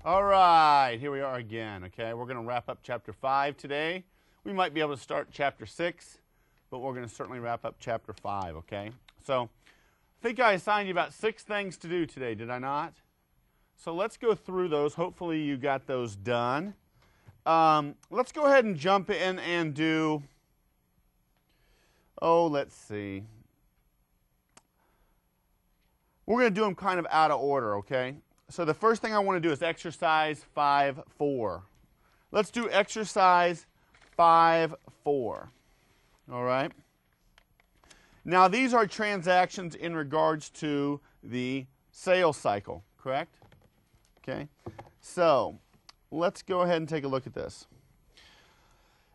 All right, here we are again, okay? We're going to wrap up Chapter 5 today. We might be able to start Chapter 6, but we're going to certainly wrap up Chapter 5, okay? So I think I assigned you about 6 things to do today, did I not? So let's go through those. Hopefully you got those done. Let's go ahead and jump in and do, let's see. We're going to do them kind of out of order, okay? So the first thing I want to do is exercise 5-4. Let's do exercise 5-4. All right? Now these are transactions in regards to the sales cycle, correct? Okay. So let's go ahead and take a look at this.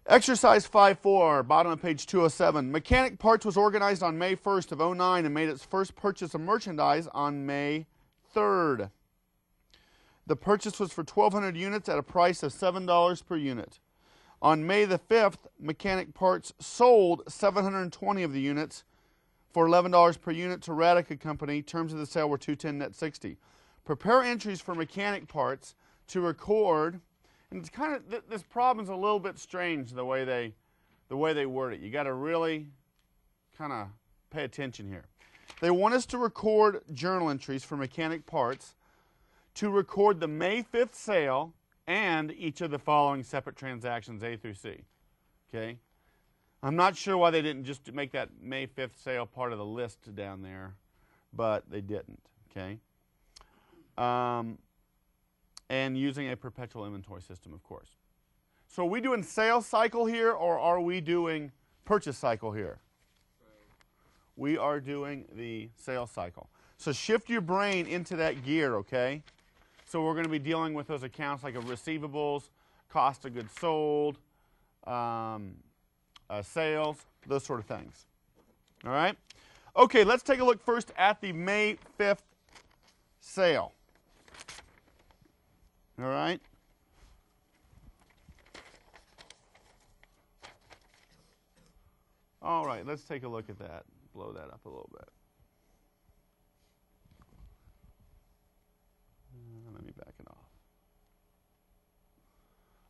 Exercise 5-4, bottom of page 207. Mechanic Parts was organized on May 1st of 2009 and made its first purchase of merchandise on May 3rd. The purchase was for 1,200 units at a price of $7 per unit. On May the 5th, Mechanic Parts sold 720 of the units for $11 per unit to Radica Company. Terms of the sale were $210 net $60. Prepare entries for Mechanic Parts to record, and it's kind of this problem's a little bit strange the way they word it. You got to really kind of pay attention here. They want us to record journal entries for Mechanic Parts to record the May 5th sale and each of the following separate transactions A through C. Okay? I'm not sure why they didn't just make that May 5th sale part of the list down there, but they didn't. Okay? And using a perpetual inventory system, of course. So are we doing sales cycle here, or are we doing purchase cycle here? We are doing the sales cycle. So shift your brain into that gear, okay? So we're going to be dealing with those accounts like receivables, cost of goods sold, sales, those sort of things. All right? Okay, let's take a look first at the May 5th sale. All right? All right, let's take a look at that. Blow that up a little bit. Let me back it off.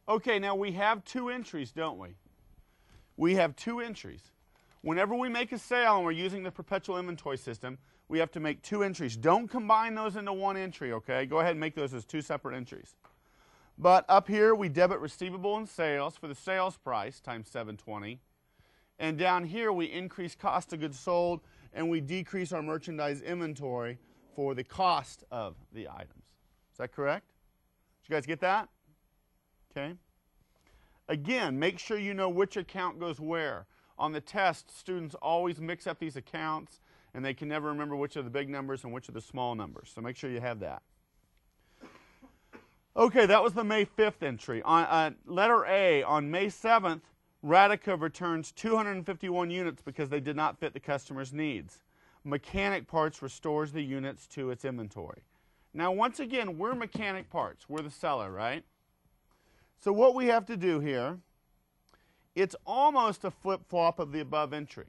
Okay, now we have 2 entries, don't we? We have 2 entries. Whenever we make a sale and we're using the perpetual inventory system, we have to make 2 entries. Don't combine those into 1 entry, okay? Go ahead and make those as 2 separate entries. But up here, we debit receivable and sales for the sales price times 720. And down here, we increase cost of goods sold, and we decrease our merchandise inventory for the cost of the items. Is that correct? Did you guys get that? Okay. Again, make sure you know which account goes where. On the test, students always mix up these accounts, and they can never remember which are the big numbers and which are the small numbers. So make sure you have that. Okay, that was the May 5th entry. On letter A, on May 7th, Radica returns 251 units because they did not fit the customer's needs. Mechanic Parts restores the units to its inventory. Now, once again, we're Mechanic Parts. We're the seller, right? So what we have to do here, it's almost a flip-flop of the above entry.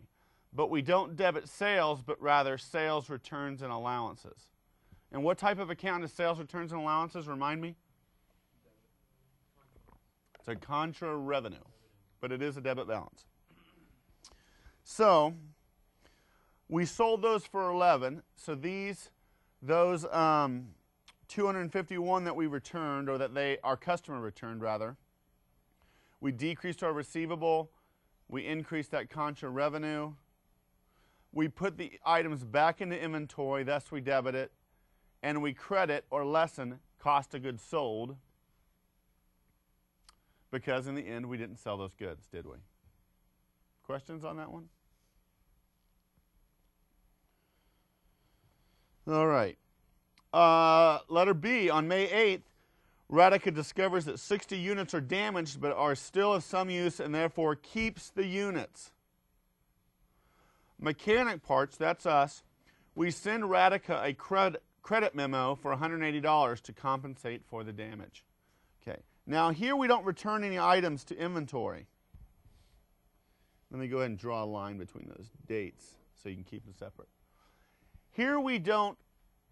But we don't debit sales, but rather sales, returns, and allowances. And what type of account is sales, returns, and allowances? Remind me? It's a contra revenue, but it is a debit balance. So we sold those for 11. So those 251 that we returned, or that our customer returned rather, we decreased our receivable, we increased that contra revenue, we put the items back into inventory, thus we debit it, and we credit or lessen cost of goods sold, because in the end we didn't sell those goods, did we? Questions on that one? All right. Letter B, on May 8th, Radica discovers that 60 units are damaged but are still of some use and therefore keeps the units. Mechanic Parts, that's us, we send Radica a credit memo for $180 to compensate for the damage. Okay. Now here we don't return any items to inventory. Let me go ahead and draw a line between those dates so you can keep them separate. Here we don't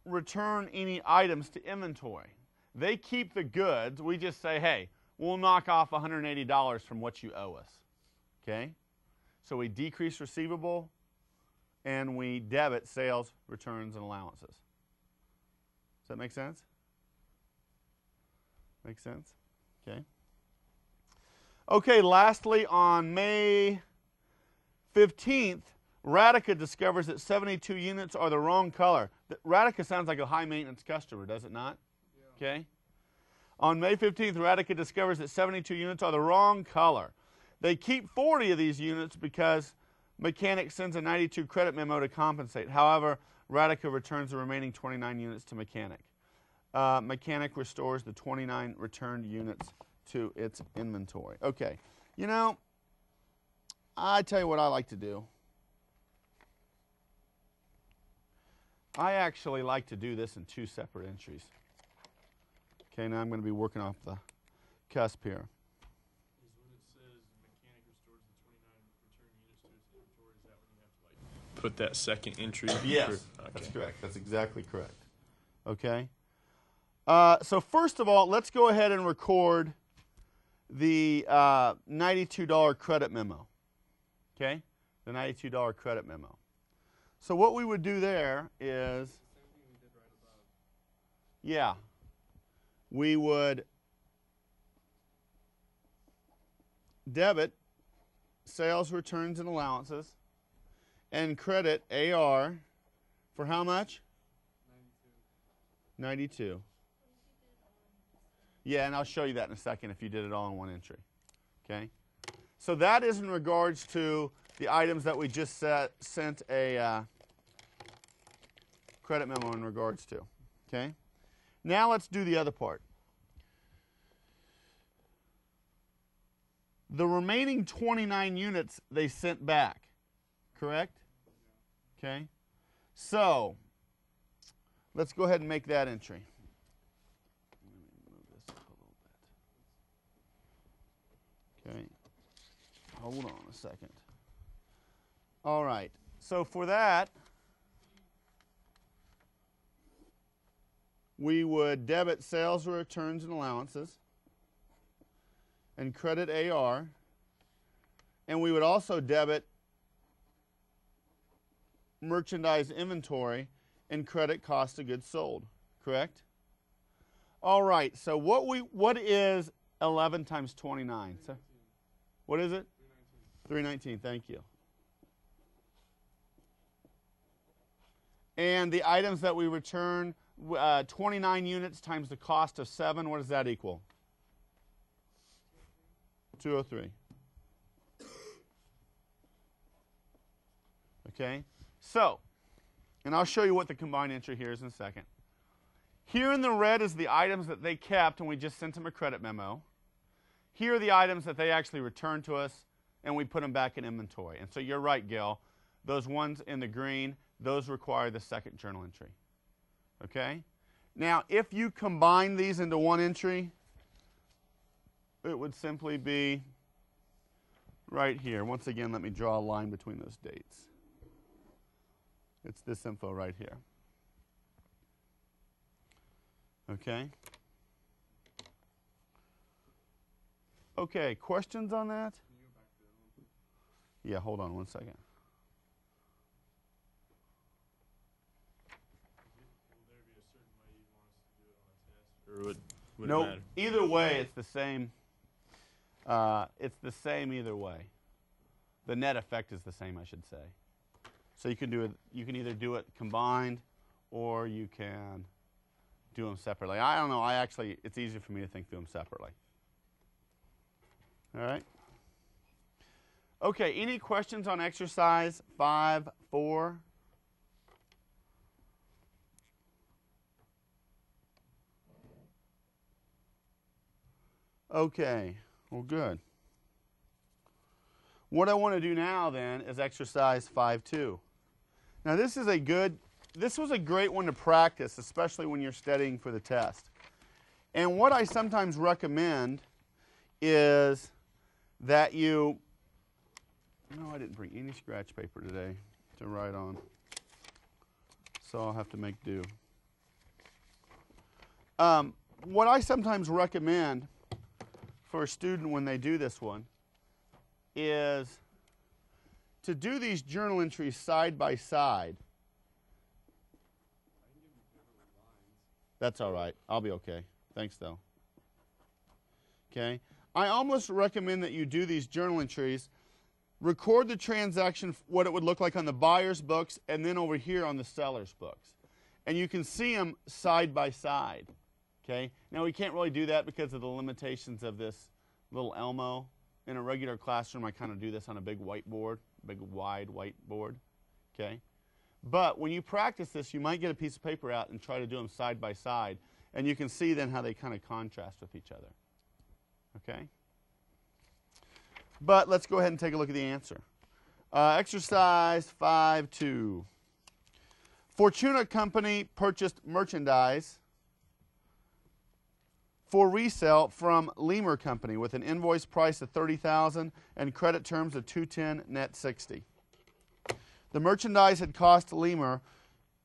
return any items to inventory. They keep the goods. We just say, hey, we'll knock off $180 from what you owe us. Okay? So we decrease receivable, and we debit sales, returns, and allowances. Does that make sense? Make sense? Okay. Okay, lastly, on May 15th, Radica discovers that 72 units are the wrong color. Radica sounds like a high-maintenance customer, does it not? Yeah. Okay. On May 15th, Radica discovers that 72 units are the wrong color. They keep 40 of these units because Mechanic sends a 92 credit memo to compensate. However, Radica returns the remaining 29 units to Mechanic. Mechanic restores the 29 returned units to its inventory. Okay, you know, I tell you what I like to do. I actually like to do this in two separate entries. Okay, now I'm going to be working off the cusp here. Is when it says Mechanic restores the 29 return units to its inventory, is that when you have to like put that second entry? Yes, okay. That's correct. That's exactly correct. Okay. So first of all, let's go ahead and record the $92 credit memo. Okay, the $92 credit memo. So what we would do there is, yeah, we would debit sales, returns, and allowances, and credit AR for how much? 92. Yeah, and I'll show you that in a second if you did it all in one entry. Okay? So that is in regards to the items that we just sent a credit memo in regards to. Okay? Now let's do the other part. The remaining 29 units they sent back, correct? Okay? So, let's go ahead and make that entry. Let me move this up a little bit. Okay. Hold on a second. All right. So for that, we would debit sales, returns, and allowances, and credit AR, and we would also debit merchandise inventory and credit cost of goods sold, correct? All right, so what is 11 times 29? So, what is it? 319, thank you. And the items that we return, 29 units times the cost of 7, what does that equal? 203. Okay, so, and I'll show you what the combined entry here is in a second. Here in the red is the items that they kept and we just sent them a credit memo. Here are the items that they actually returned to us and we put them back in inventory. And so you're right, Gil. Those ones in the green, those require the second journal entry. Okay? Now, if you combine these into one entry, it would simply be right here. Once again, let me draw a line between those dates. It's this info right here. Okay? Okay, questions on that? Yeah, hold on one second. Will there be a certain way you want us to do it on a test? Or would Nope. it matter? Either way, it's the same. It's the same either way. The net effect is the same, I should say. So you can do it. You can either do it combined, or you can do them separately. I don't know. It's easier for me to think through them separately. All right. Okay. Any questions on exercise 5-4? Okay. Well, good. What I want to do now then is exercise 5-2. Now this was a great one to practice, especially when you're studying for the test. And what I sometimes recommend is that I didn't bring any scratch paper today to write on, so I'll have to make do. what I sometimes recommend for a student when they do this one is to do these journal entries side by side. That's all right. I'll be okay. Thanks, though. Okay? I almost recommend that you do these journal entries, record the transaction, what it would look like on the buyer's books, and then over here on the seller's books. And you can see them side by side. Okay? Now, we can't really do that because of the limitations of this little Elmo. In a regular classroom, I kind of do this on a big whiteboard, big wide whiteboard. Okay? But when you practice this, you might get a piece of paper out and try to do them side by side, and you can see then how they kind of contrast with each other. Okay? But let's go ahead and take a look at the answer. Exercise 5-2. Fortuna Company purchased merchandise for resale from Lemur Company with an invoice price of $30,000 and credit terms of $210 net $60. The merchandise had cost Lemur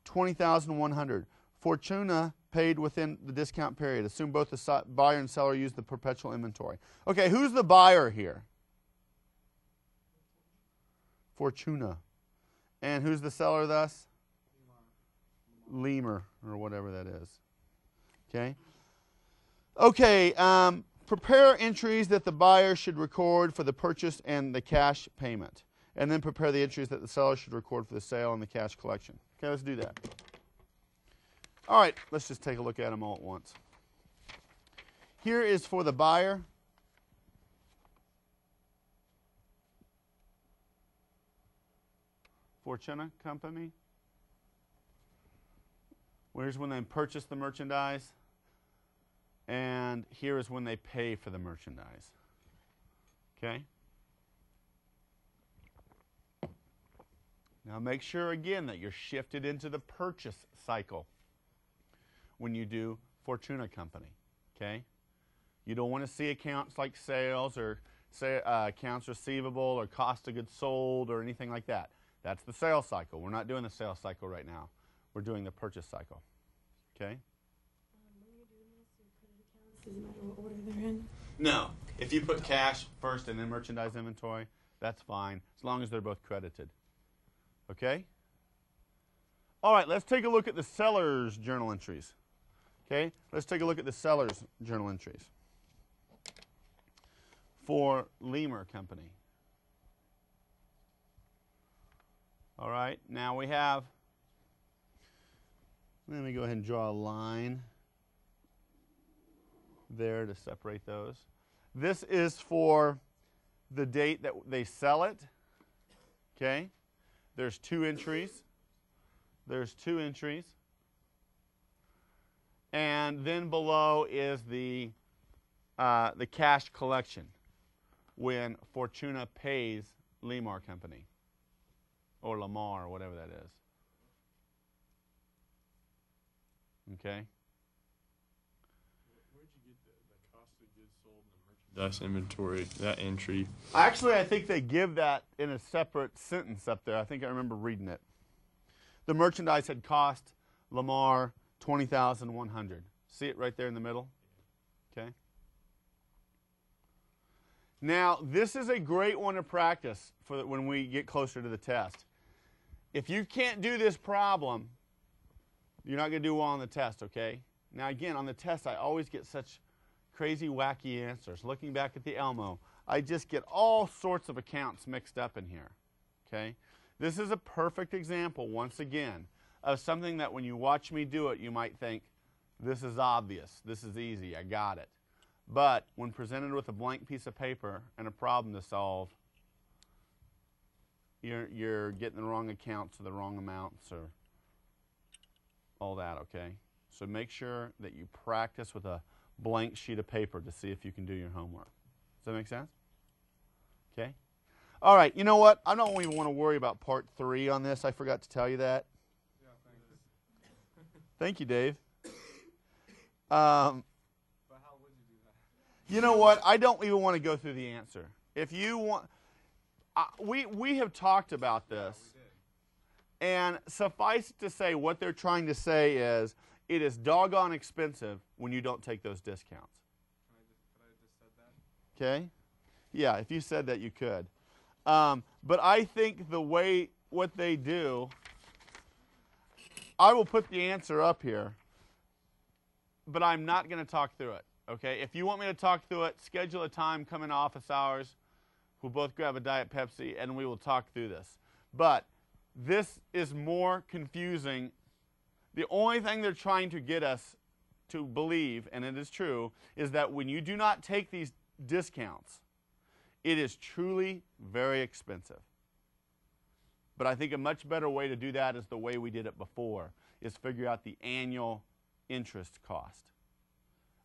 $20,100. Fortuna paid within the discount period. Assume both the buyer and seller used the perpetual inventory. Okay, who's the buyer here? Fortuna. And who's the seller thus? Lemur, or whatever that is. Okay. Okay, prepare entries that the buyer should record for the purchase and the cash payment. And then prepare the entries that the seller should record for the sale and the cash collection. Okay, let's do that. All right, let's just take a look at them all at once. Here is for the buyer. Fortuna Company. Here's when they purchase the merchandise. And here is when they pay for the merchandise. Okay? Now make sure again that you're shifted into the purchase cycle when you do Fortuna Company. Okay? You don't want to see accounts like sales or accounts receivable or cost of goods sold or anything like that. That's the sales cycle. We're not doing the sales cycle right now. We're doing the purchase cycle. Okay? When you're doing this, your credit accounts, doesn't matter what order they're in? No. If you put cash first and then merchandise inventory, that's fine, as long as they're both credited. Okay? All right, let's take a look at the seller's journal entries. Okay? Let's take a look at the seller's journal entries for Lemur Company. All right, now we have, let me go ahead and draw a line there to separate those. This is for the date that they sell it. Okay? There's two entries. There's two entries. And then below is the cash collection when Fortuna pays Lemur Company or Lamar or whatever that is. Okay? Where'd you get the cost of goods sold and the merchandise inventory, that entry? Actually, I think they give that in a separate sentence up there. I think I remember reading it. The merchandise had cost Lamar $20,100. See it right there in the middle? Okay. Now, this is a great one to practice for when we get closer to the test. If you can't do this problem, you're not going to do well on the test, okay? Now, again, on the test, I always get such crazy, wacky answers. Looking back at the Elmo, I just get all sorts of accounts mixed up in here, okay? This is a perfect example, once again, of something that when you watch me do it, you might think, this is obvious, this is easy, I got it. But when presented with a blank piece of paper and a problem to solve, you're getting the wrong accounts or the wrong amounts or all that, okay? So make sure that you practice with a blank sheet of paper to see if you can do your homework. Does that make sense? Okay? All right, you know what? I don't even want to worry about part 3 on this. I forgot to tell you that. Yeah, thanks. Thank you, Dave. But how would you do that? You know what? I don't even want to go through the answer. If you want, we have talked about this, Yeah, we did. and suffice it to say, what they're trying to say is, It is doggone expensive when you don't take those discounts. Could I just said that? Okay? Yeah, if you said that, you could. But I think what they do, I will put the answer up here, but I'm not going to talk through it. Okay? If you want me to talk through it, schedule a time, come in office hours. We'll both grab a Diet Pepsi, and we will talk through this. But this is more confusing. The only thing they're trying to get us to believe, and it is true, is that when you do not take these discounts, it is truly very expensive. But I think a much better way to do that is the way we did it before, is figure out the annual interest cost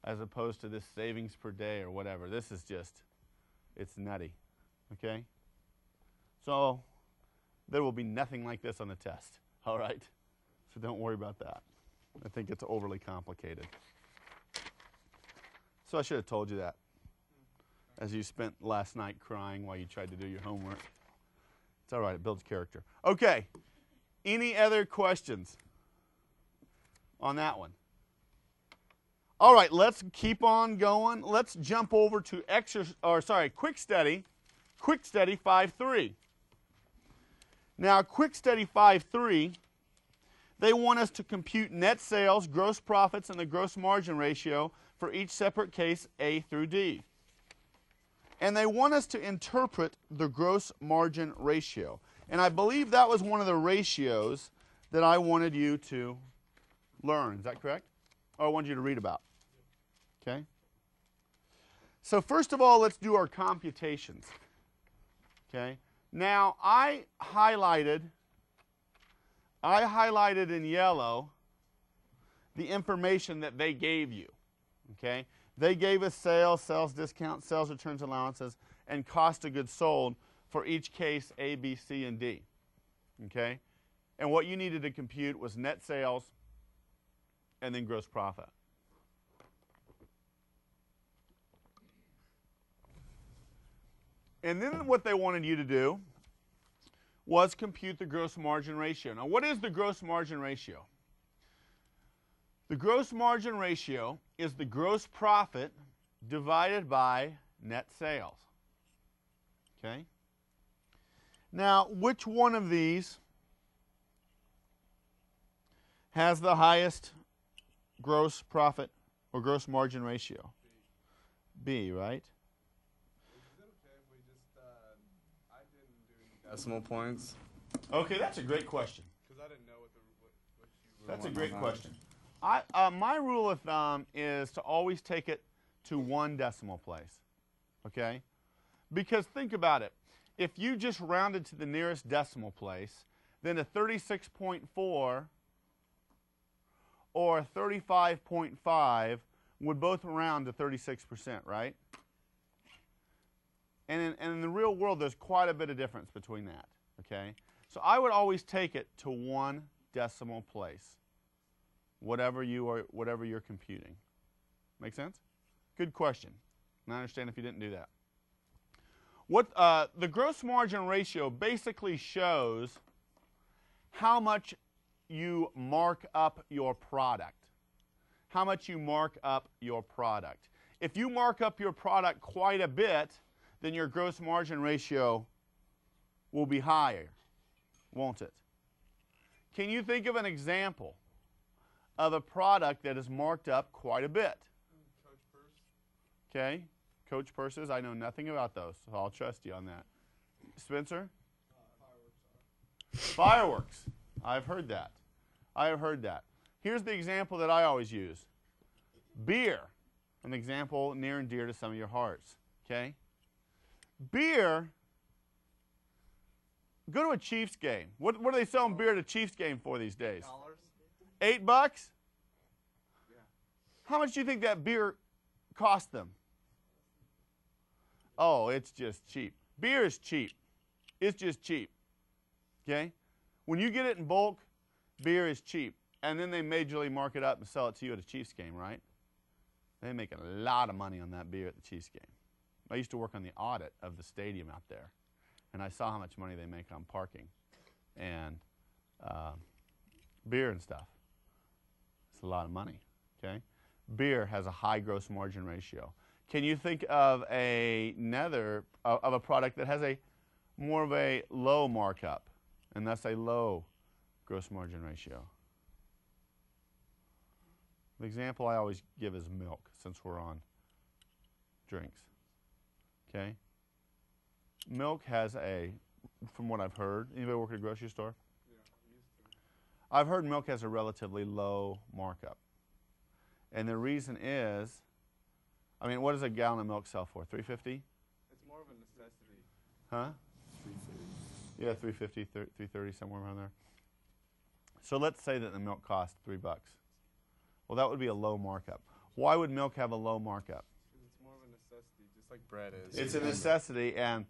as opposed to this savings per day or whatever. This is just, it's nutty. Okay? So there will be nothing like this on the test. All right? So don't worry about that. I think it's overly complicated. So I should have told you that as you spent last night crying while you tried to do your homework. It's all right. It builds character. Okay. Any other questions on that one? All right. Let's keep on going. Let's jump over to Quick Study 5.3. Now, Quick Study 5.3, they want us to compute net sales, gross profits, and the gross margin ratio for each separate case A through D. And they want us to interpret the gross margin ratio. And I believe that was one of the ratios that I wanted you to learn. Is that correct? Or I wanted you to read about. Okay? So first of all, let's do our computations. Okay? Now, I highlighted in yellow the information that they gave you. Okay? They gave us sales, sales discount, sales returns allowances, and cost of goods sold for each case A, B, C, and D. Okay? And what you needed to compute was net sales and then gross profit. And then what they wanted you to do was compute the gross margin ratio. Now, what is the gross margin ratio? The gross margin ratio is the gross profit divided by net sales. Okay? Now, which one of these has the highest gross profit or gross margin ratio? B, right? Decimal points. Okay, that's a great question. Because I didn't know what you were. That's a great question. My rule of thumb is to always take it to one decimal place. Okay? Because think about it. If you just rounded to the nearest decimal place, then a 36.4 or a 35.5 would both round to 36%, right? And in the real world, there's quite a bit of difference between that, okay? So I would always take it to one decimal place, whatever you're computing. Make sense? Good question. And I understand if you didn't do that. The gross margin ratio basically shows how much you mark up your product. How much you mark up your product. If you mark up your product quite a bit, then your gross margin ratio will be higher, won't it? Can you think of an example of a product that is marked up quite a bit? Coach Purse. Okay, Coach purses, I know nothing about those, so I'll trust you on that. Spencer? Fireworks. I've heard that. I have heard that. Here's the example that I always use. Beer, an example near and dear to some of your hearts. Okay? Beer, go to a Chiefs game. What are they selling beer at a Chiefs game for these days? $8? Yeah. How much do you think that beer cost them? Oh, it's just cheap. Beer is cheap. It's just cheap. Okay? When you get it in bulk, beer is cheap. And then they majorly mark it up and sell it to you at a Chiefs game, right? They make a lot of money on that beer at the Chiefs game. I used to work on the audit of the stadium out there, and I saw how much money they make on parking and beer and stuff. It's a lot of money. Okay? Beer has a high gross margin ratio. Can you think of another of a product that has a more of a low markup, and that's a low gross margin ratio? The example I always give is milk, since we're on drinks. Okay? Milk has a, from what I've heard, anybody work at a grocery store? Yeah, I used to. I've heard milk has a relatively low markup. And the reason is, I mean, what does a gallon of milk sell for? $3.50? It's more of a necessity. Huh? 3.30. Yeah, $3.50, $3.30, somewhere around there. So let's say that the milk costs $3. Well, that would be a low markup. Why would milk have a low markup? Because it's more of a necessity, just like bread is. It's a necessity, and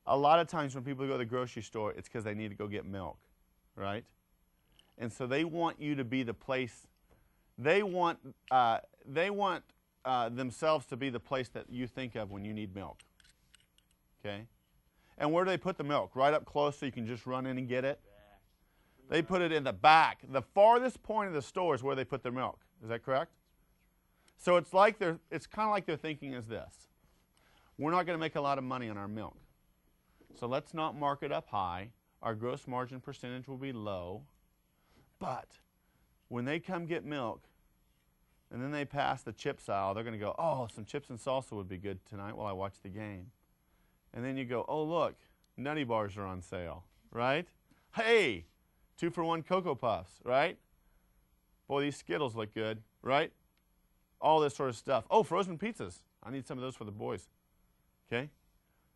a lot of times when people go to the grocery store, it's because they need to go get milk, right? And so they want you to be the place. They want themselves to be the place that you think of when you need milk. Okay? And where do they put the milk? Right up close so you can just run in and get it? They put it in the back. The farthest point of the store is where they put their milk. Is that correct? So it's kind of like they're thinking is this. We're not going to make a lot of money on our milk. So let's not mark it up high. Our gross margin percentage will be low. But when they come get milk and then they pass the chips aisle, they're going to go, oh, some chips and salsa would be good tonight while I watch the game. And then you go, oh, look, Nutty Bars are on sale, right? Hey, 2-for-1 Cocoa Puffs, right? Boy, these Skittles look good, right? All this sort of stuff. Oh, frozen pizzas. I need some of those for the boys. Okay?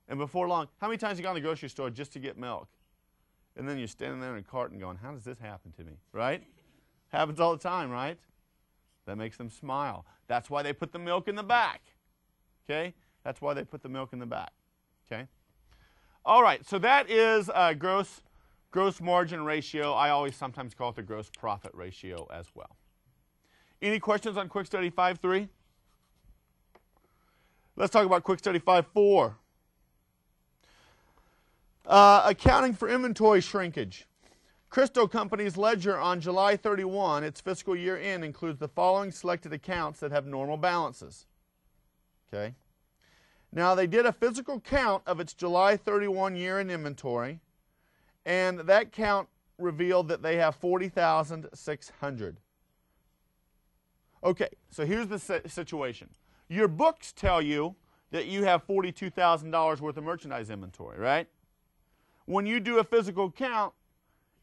And before long, how many times you gone to the grocery store just to get milk? And then you're standing there in a cart and going, how does this happen to me, right? Happens all the time, right? That makes them smile. That's why they put the milk in the back. Okay? That's why they put the milk in the back. Okay? All right, so that is gross margin ratio. I always sometimes call it the gross profit ratio as well. Any questions on Quick Study 5.3? Let's talk about Quick Study 5.4. Accounting for inventory shrinkage. Cristo Company's ledger on July 31, its fiscal year end, includes the following selected accounts that have normal balances. Okay. Now, they did a physical count of its July 31 year-end inventory, and that count revealed that they have 40,600. Okay, so here's the situation. Your books tell you that you have $42,000 worth of merchandise inventory, right? When you do a physical count,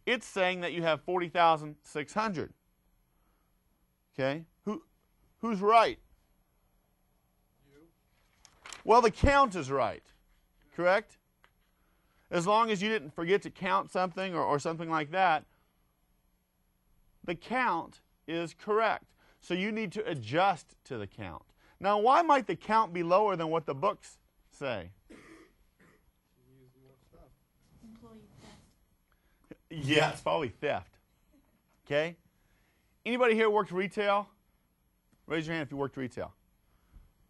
it's saying that you have 40,600. Okay? Who's right? You? Well, the count is right. Correct? As long as you didn't forget to count something or something like that, the count is correct. So you need to adjust to the count. Now, why might the count be lower than what the books say? You use more stuff. Employee theft. Yeah, it's probably theft. Okay? Anybody here worked retail? Raise your hand if you worked retail.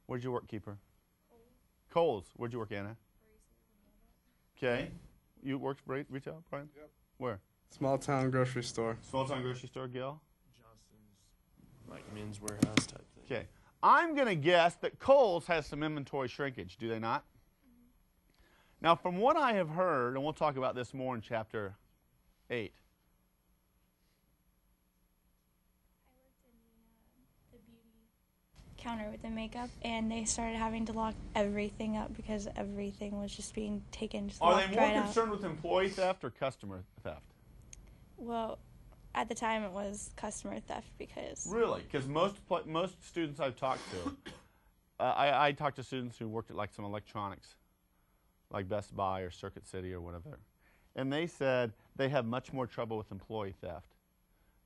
Where'd you work, Keeper? Kohl's. Where'd you work, Anna? Okay. You worked retail, Brian? Yep. Where? Small town grocery store. Small town grocery store, Gil? Johnson's, like men's warehouse type thing. Okay. I'm going to guess that Kohl's has some inventory shrinkage, do they not? Now, from what I have heard, and we'll talk about this more in chapter 8. I worked in the beauty counter with the makeup, and they started having to lock everything up because everything was just being taken, just Are locked they more right out. concerned with employee theft or customer theft? Well, at the time it was customer theft because Really? Because most students I've talked to, I talked to students who worked at like some electronics, like Best Buy or Circuit City or whatever, and they said they have much more trouble with employee theft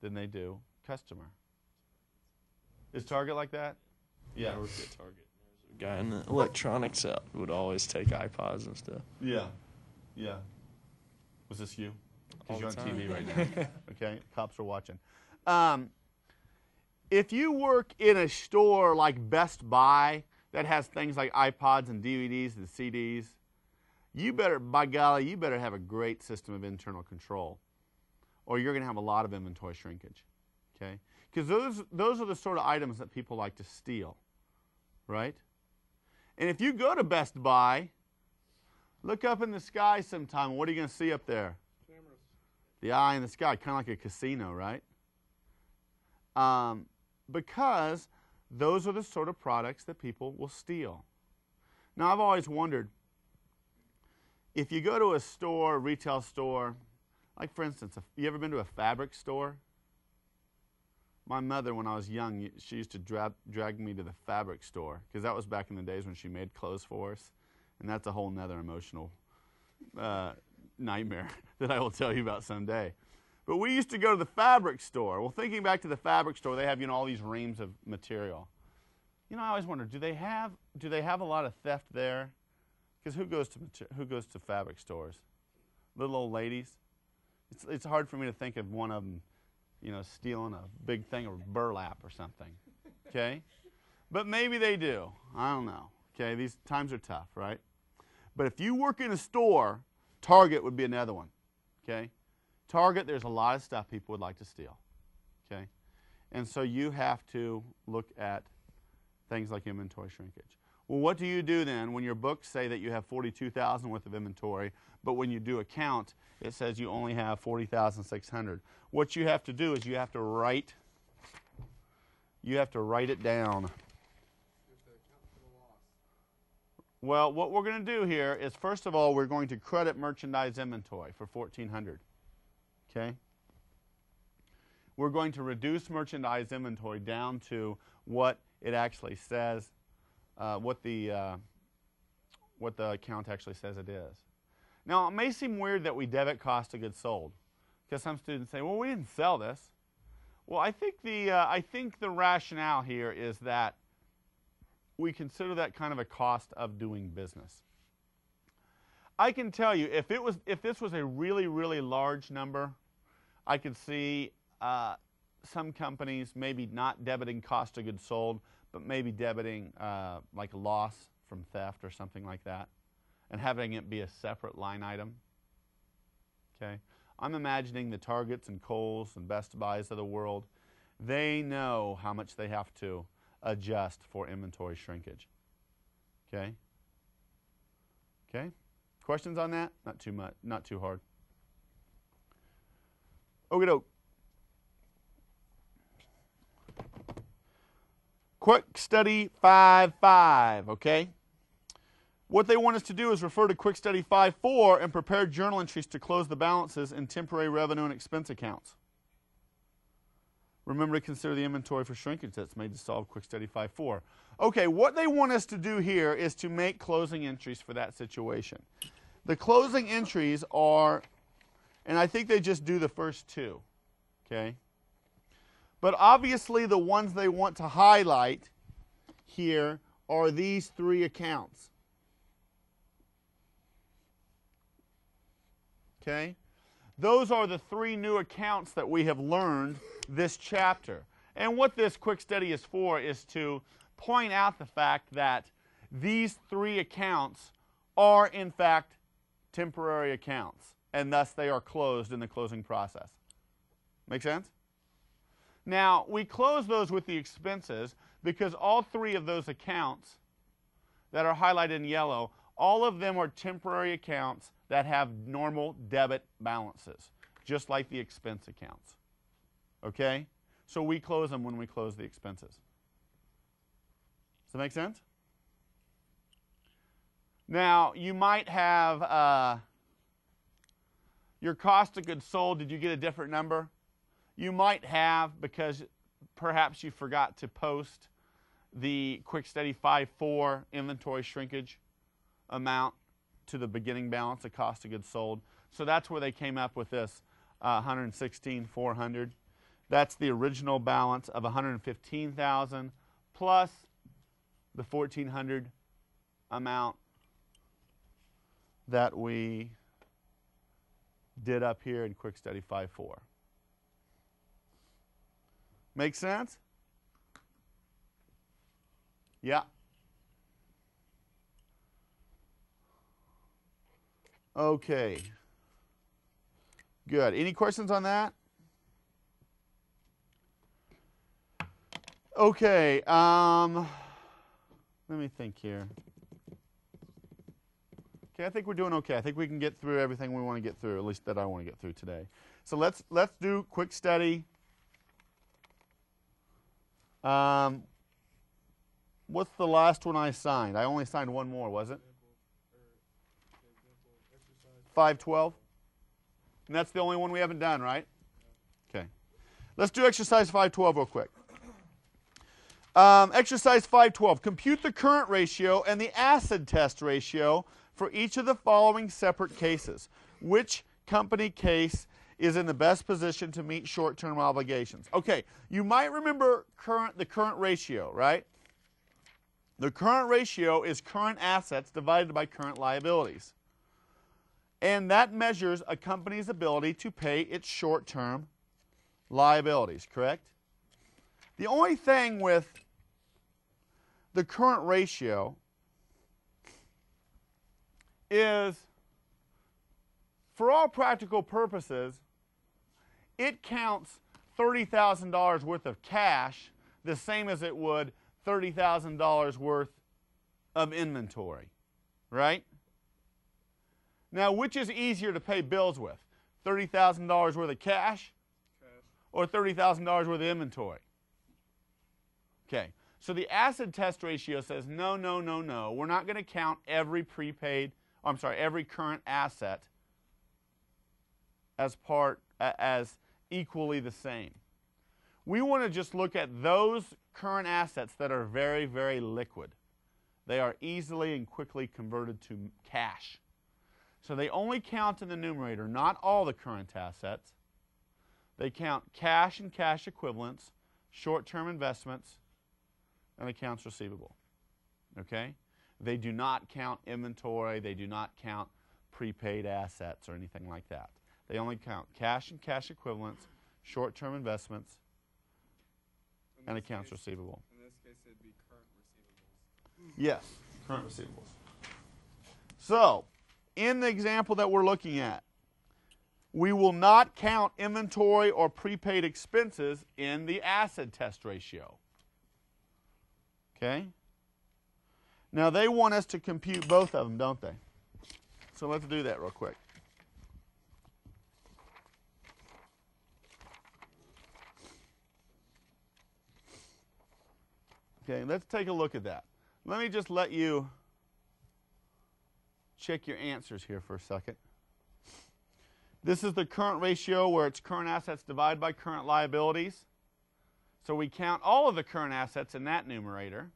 than they do customer. Is Target like that? I worked at Target. There was a guy in the electronics out who would always take iPods and stuff. Yeah. Yeah. Was this you? All Because the you're on TV time. right now. Okay? Cops are watching. If you work in a store like Best Buy that has things like iPods and DVDs and CDs, you better, by golly, you better have a great system of internal control, or you're going to have a lot of inventory shrinkage. Okay? Because those are the sort of items that people like to steal, right? And if you go to Best Buy, look up in the sky sometime. What are you going to see up there? Cameras. The eye in the sky, kind of like a casino, right? Because those are the sort of products that people will steal. Now, I've always wondered, if you go to a store, a retail store, like for instance, you ever been to a fabric store? My mother, when I was young, she used to drag me to the fabric store, because that was back in the days when she made clothes for us. And that's a whole nother emotional nightmare that I will tell you about someday. But we used to go to the fabric store. Well, thinking back to the fabric store, they have, all these reams of material. I always wondered, do they have a lot of theft there? Because who goes to fabric stores? Little old ladies. It's hard for me to think of one of them, stealing a big thing of burlap or something. Okay, but maybe they do. I don't know. Okay, these times are tough, right? But if you work in a store, Target would be another one. Okay, Target, there's a lot of stuff people would like to steal. Okay, and so you have to look at things like inventory shrinkage. Well, what do you do then when your books say that you have 42,000 worth of inventory, but when you do a count, it says you only have 40,600? What you have to do is you have to write it down. Well, what we're going to do here is, first of all, we're going to credit merchandise inventory for 1,400. Okay? We're going to reduce merchandise inventory down to what it actually says, what the account actually says it is. Now, it may seem weird that we debit cost of goods sold, because some students say, well, we didn't sell this. Well, I think the rationale here is that we consider that kind of a cost of doing business. I can tell you, if this was a really, really large number, I could see some companies maybe not debiting cost of goods sold, but maybe debiting like a loss from theft or something like that, and having it be a separate line item. Okay, I'm imagining the Targets and Kohl's and Best Buys of the world, they know how much they have to adjust for inventory shrinkage. Okay? Okay? Questions on that? Not too much, not too hard. Okie doke. Quick Study 5.5, okay? What they want us to do is refer to Quick Study 5.4 and prepare journal entries to close the balances in temporary revenue and expense accounts. Remember to consider the inventory for shrinkage that's made to solve Quick Study 5.4. Okay, what they want us to do here is to make closing entries for that situation. The closing entries are, and I think they just do the first two, okay? But obviously the ones they want to highlight here are these three accounts. Okay? Those are the three new accounts that we have learned this chapter. And what this quick study is for is to point out the fact that these three accounts are in fact temporary accounts, and thus they are closed in the closing process. Make sense? Now, we close those with the expenses because all three of those accounts that are highlighted in yellow, all of them are temporary accounts that have normal debit balances, just like the expense accounts. Okay? So we close them when we close the expenses. Does that make sense? Now, you might have your cost of goods sold. Did you get a different number? You might have, because perhaps you forgot to post the Quick Study 5.4 inventory shrinkage amount to the beginning balance of cost of goods sold. So that's where they came up with this $116,400. That's the original balance of $115,000 plus the $1,400 amount that we did up here in Quick Study 5.4. Make sense? Yeah. Okay. Good. Any questions on that? Okay, let me think here. Okay, I think we're doing okay. I think we can get through everything we want to get through, at least that I want to get through today. So let's do quick study. What's the last one I signed? I only signed one more, was it? 512? And that's the only one we haven't done, right? Okay. Let's do exercise 512 real quick. Exercise 512. Compute the current ratio and the acid test ratio for each of the following separate cases. Which company case is in the best position to meet short-term obligations? Okay, you might remember the current ratio, right? The current ratio is current assets divided by current liabilities. And that measures a company's ability to pay its short-term liabilities, correct? The only thing with the current ratio is, for all practical purposes, it counts $30,000 worth of cash the same as it would $30,000 worth of inventory, right? Now, which is easier to pay bills with? $30,000 worth of cash or $30,000 worth of inventory? Okay, so the acid test ratio says no, no, no, no. We're not going to count every every current asset as equally the same. We want to just look at those current assets that are very, very liquid. They are easily and quickly converted to cash. So they only count in the numerator, not all the current assets. They count cash and cash equivalents, short-term investments, and accounts receivable. Okay? They do not count inventory. They do not count prepaid assets or anything like that. They only count cash and cash equivalents, short-term investments, and accounts receivable. In this case, it'd be current receivables. Yes, current receivables. So, in the example that we're looking at, we will not count inventory or prepaid expenses in the acid test ratio. Okay? Now, they want us to compute both of them, don't they? So let's do that real quick. Okay, let's take a look at that. Let me just let you check your answers here for a second. This is the current ratio where it's current assets divided by current liabilities. So we count all of the current assets in that numerator,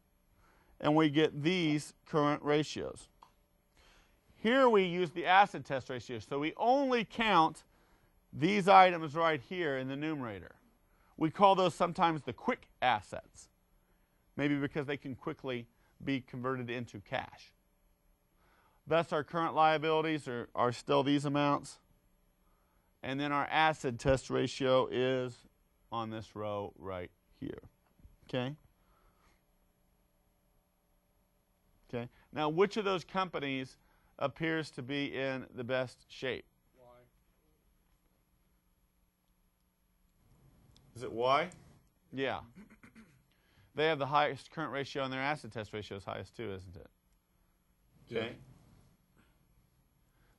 and we get these current ratios. Here we use the acid test ratio, so we only count these items right here in the numerator. We call those sometimes the quick assets, maybe because they can quickly be converted into cash. Thus, our current liabilities are still these amounts. And then our acid test ratio is on this row right here. Okay? Okay. Now, which of those companies appears to be in the best shape? Why? Is it Y? Yeah. They have the highest current ratio, and their acid test ratio is highest too, isn't it? Okay. Yeah.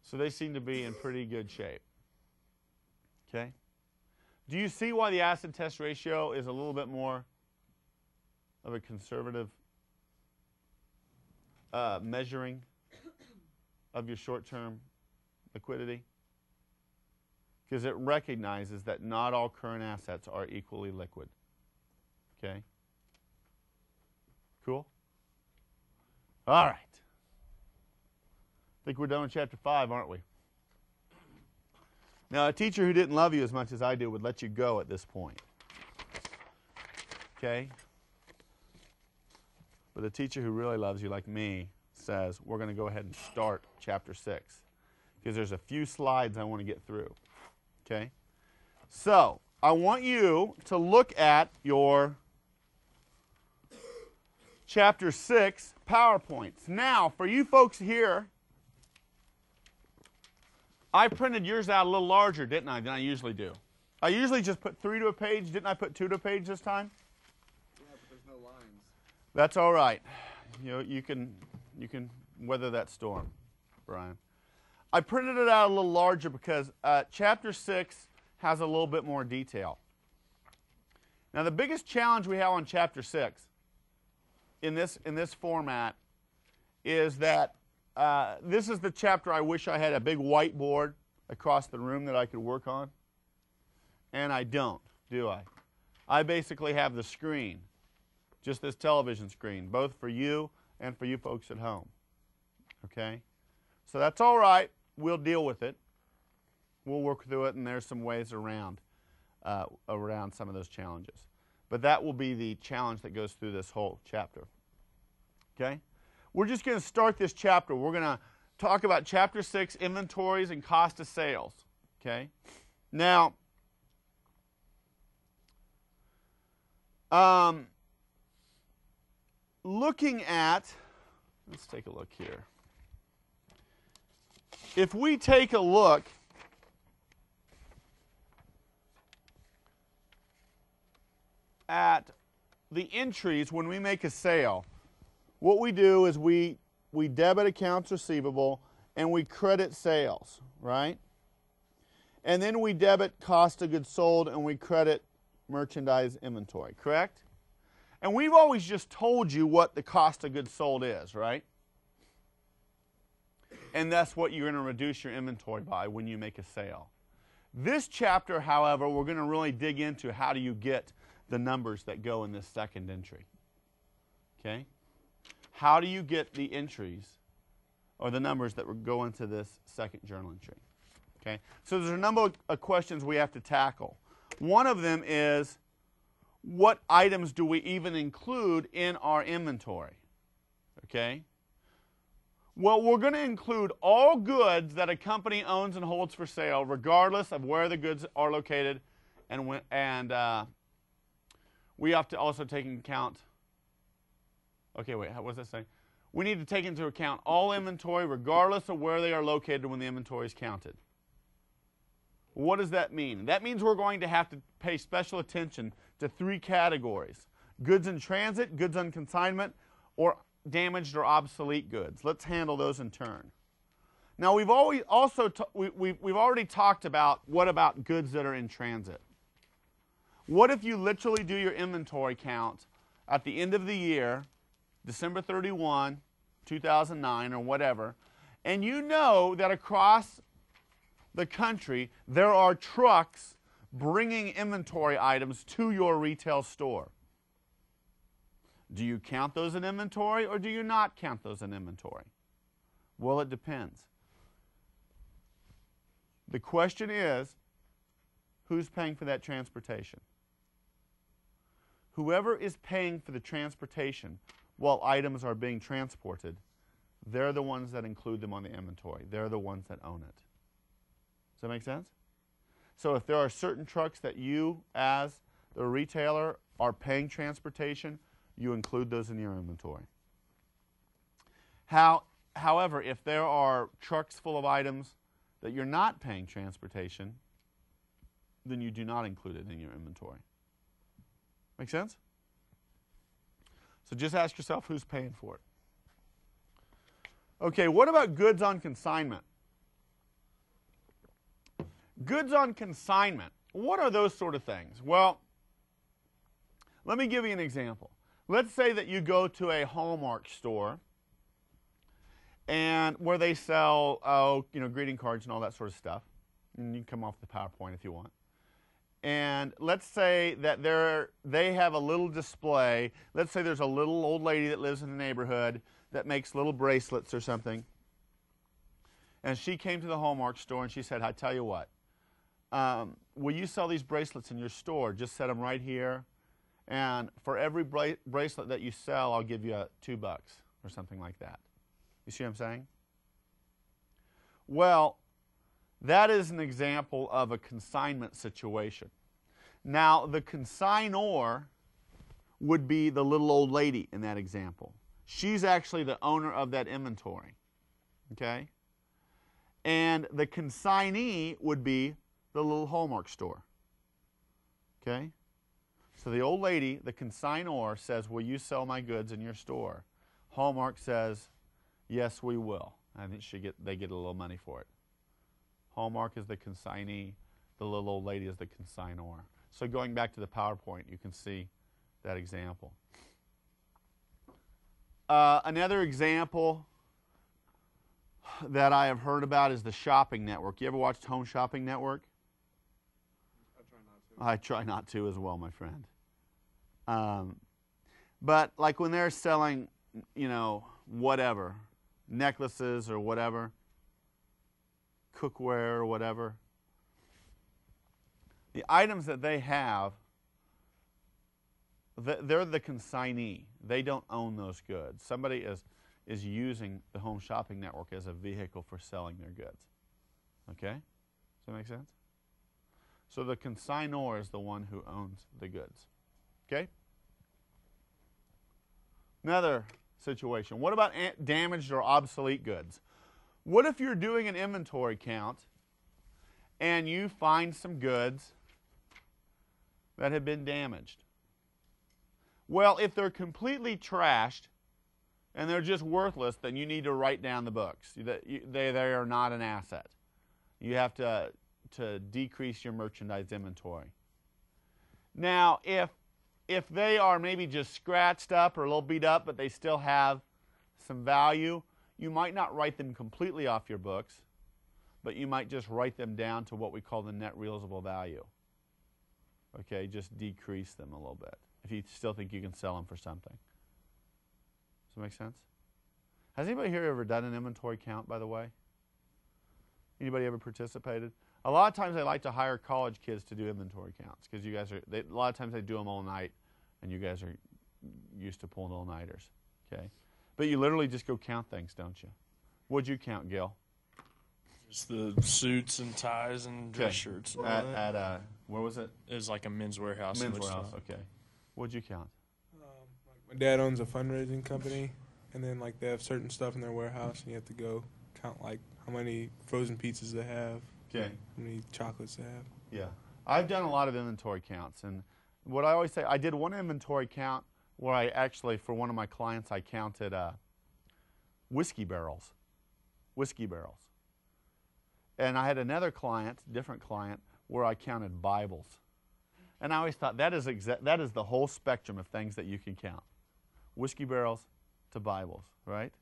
So they seem to be in pretty good shape. Okay? Do you see why the acid test ratio is a little bit more of a conservative measuring of your short-term liquidity? Because it recognizes that not all current assets are equally liquid. Okay? Cool? All right. I think we're done with chapter 5, aren't we? Now, a teacher who didn't love you as much as I do would let you go at this point. Okay? But a teacher who really loves you, like me, says, we're going to go ahead and start chapter 6. Because there's a few slides I want to get through. Okay? So, I want you to look at your chapter 6 PowerPoints. Now, for you folks here, I printed yours out a little larger, didn't I, than I usually do? I usually just put 3 to a page. Didn't I put 2 to a page this time? Yeah, but there's no lines. That's all right. You can weather that storm, Brian. I printed it out a little larger because chapter 6 has a little bit more detail. Now, the biggest challenge we have on chapter 6 in this format is that this is the chapter I wish I had a big whiteboard across the room that I could work on. And I don't, do I? I basically have the screen, just this television screen, both for you and for you folks at home. Okay? So that's all right. We'll deal with it. We'll work through it, and there's some ways around some of those challenges. But that will be the challenge that goes through this whole chapter. Okay? We're just going to start this chapter. We're going to talk about chapter 6, inventories and cost of sales. Okay? Now, looking at, let's take a look here. If we take a look at the entries when we make a sale, what we do is we debit accounts receivable and we credit sales, right? And then we debit cost of goods sold and we credit merchandise inventory, correct? And we've always just told you what the cost of goods sold is, right? And that's what you're going to reduce your inventory by when you make a sale. This chapter, however, we're going to really dig into how do you get the numbers that go in this second entry. Okay? How do you get the entries or the numbers that go into this second journal entry? Okay? So there's a number of questions we have to tackle. One of them is, what items do we even include in our inventory? Okay? Well, we're going to include all goods that a company owns and holds for sale, regardless of where the goods are located, and we have to also take into account. Okay, wait, what was that saying? We need to take into account all inventory, regardless of where they are located when the inventory is counted. What does that mean? That means we're going to have to pay special attention to 3 categories: goods in transit, goods on consignment, or damaged or obsolete goods. Let's handle those in turn. Now, we've already talked about what about goods that are in transit. What if you literally do your inventory count at the end of the year, December 31, 2009, or whatever, and you know that across the country there are trucks bringing inventory items to your retail store? Do you count those in inventory or do you not count those in inventory? Well, it depends. The question is, who's paying for that transportation? Whoever is paying for the transportation while items are being transported, they're the ones that include them on the inventory. They're the ones that own it. Does that make sense? So if there are certain trucks that you, as the retailer, are paying transportation, you include those in your inventory. However, if there are trucks full of items that you're not paying transportation, then you do not include it in your inventory. Make sense? So just ask yourself who's paying for it. Okay, what about goods on consignment? Goods on consignment. What are those sort of things? Well, let me give you an example. Let's say that you go to a Hallmark store and where they sell greeting cards and all that sort of stuff. And you can come off the PowerPoint if you want. And let's say that they have a little display. Let's say there's a little old lady that lives in the neighborhood that makes little bracelets or something. And she came to the Hallmark store and she said, I tell you what, will you sell these bracelets in your store? Just set them right here. And for every bracelet that you sell, I'll give you $2 or something like that. You see what I'm saying? Well, that is an example of a consignment situation. Now, the consignor would be the little old lady in that example. She's actually the owner of that inventory. Okay? And the consignee would be the little Hallmark store. Okay? So the old lady, the consignor, says, will you sell my goods in your store? Hallmark says, yes, we will. I think they get a little money for it. Hallmark is the consignee. The little old lady is the consignor. So going back to the PowerPoint, you can see that example. Another example that I have heard about is the shopping network. You ever watched Home Shopping Network? I try not to. I try not to as well, my friend. But like when they're selling, you know, whatever, necklaces or whatever, cookware or whatever, the items that they have, they're the consignee. They don't own those goods. Somebody is using the Home Shopping Network as a vehicle for selling their goods. Okay? Does that make sense? So the consignor is the one who owns the goods. Okay? Another situation. What about damaged or obsolete goods? What if you're doing an inventory count and you find some goods that have been damaged? Well, if they're completely trashed and they're just worthless, then you need to write down the books. They are not an asset. You have to decrease your merchandise inventory. Now, if they are maybe just scratched up or a little beat up, but they still have some value, you might not write them completely off your books, but you might just write them down to what we call the net realizable value. Okay, just decrease them a little bit if you still think you can sell them for something. Does that make sense? Has anybody here ever done an inventory count, by the way? Anybody ever participated? A lot of times they like to hire college kids to do inventory counts because you guys are, a lot of times they do them all night and you guys are used to pulling all-nighters. Okay? But you literally just go count things, don't you? What'd you count, Gil? Just the suits and ties and dress shirts. And all that. At where was it? It was like a Men's Warehouse. Men's Warehouse, okay. What'd you count? My dad owns a fundraising company, and then like they have certain stuff in their warehouse, and you have to go count like how many frozen pizzas they have, Okay. how many chocolates they have. Yeah. I've done a lot of inventory counts, and what I always say, I did one inventory count where I actually, for one of my clients, I counted whiskey barrels. Whiskey barrels. And I had another client, different client, where I counted Bibles. And I always thought that is the whole spectrum of things that you can count. Whiskey barrels to Bibles, right?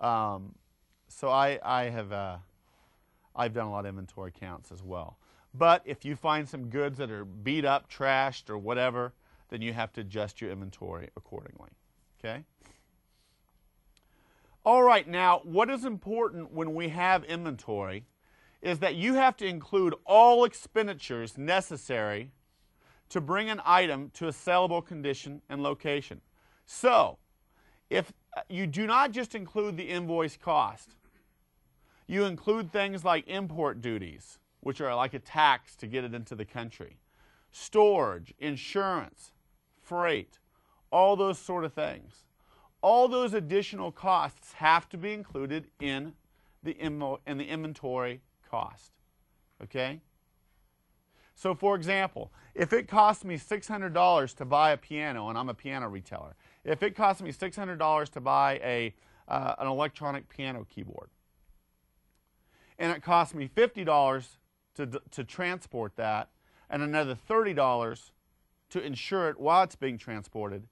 So I've done a lot of inventory counts as well. But if you find some goods that are beat up, trashed, or whatever, then you have to adjust your inventory accordingly. Okay? All right, now what is important when we have inventory is that you have to include all expenditures necessary to bring an item to a sellable condition and location. So, if you do not just include the invoice cost, you include things like import duties, which are like a tax to get it into the country, storage, insurance, freight, all those sort of things. All those additional costs have to be included in the inventory cost. Okay? So, for example, if it costs me $600 to buy a piano, and I'm a piano retailer, if it costs me $600 to buy an electronic piano keyboard, and it costs me $50 to transport that, and another $30 to insure it while it's being transported,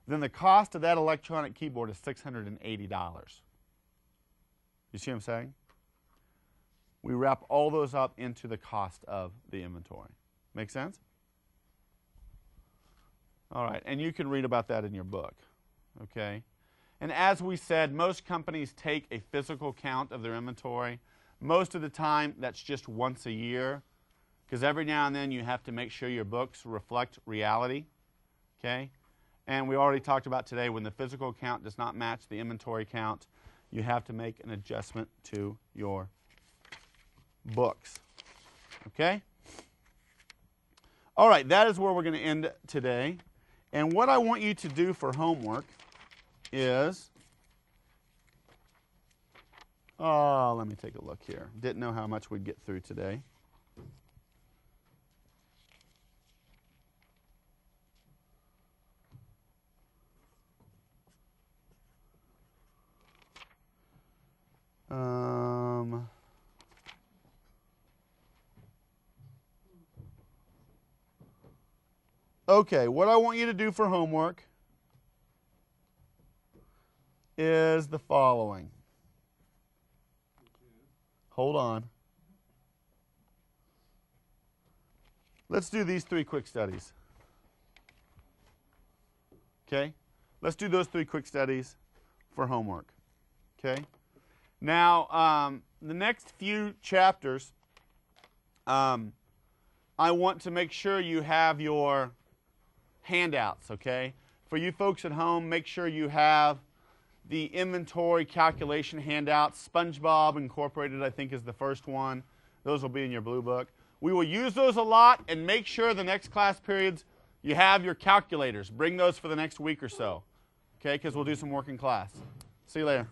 then the cost of that electronic keyboard is $680. You see what I'm saying? We wrap all those up into the cost of the inventory. Make sense? All right, and you can read about that in your book. Okay? And as we said, most companies take a physical count of their inventory. Most of the time, that's just once a year, because every now and then you have to make sure your books reflect reality. Okay? And we already talked about today, when the physical count does not match the inventory count, you have to make an adjustment to your books. Okay? All right, that is where we're going to end today. And what I want you to do for homework is, let me take a look here. Didn't know how much we'd get through today. Okay, what I want you to do for homework is the following. Hold on. Let's do these 3 quick studies. Okay? Let's do those 3 quick studies for homework. Okay? Now, the next few chapters, I want to make sure you have your handouts, okay? For you folks at home, make sure you have the inventory calculation handouts. SpongeBob Incorporated, I think, is the first one. Those will be in your blue book. We will use those a lot, and make sure the next class periods you have your calculators. Bring those for the next week or so, okay? Because we'll do some work in class. See you later.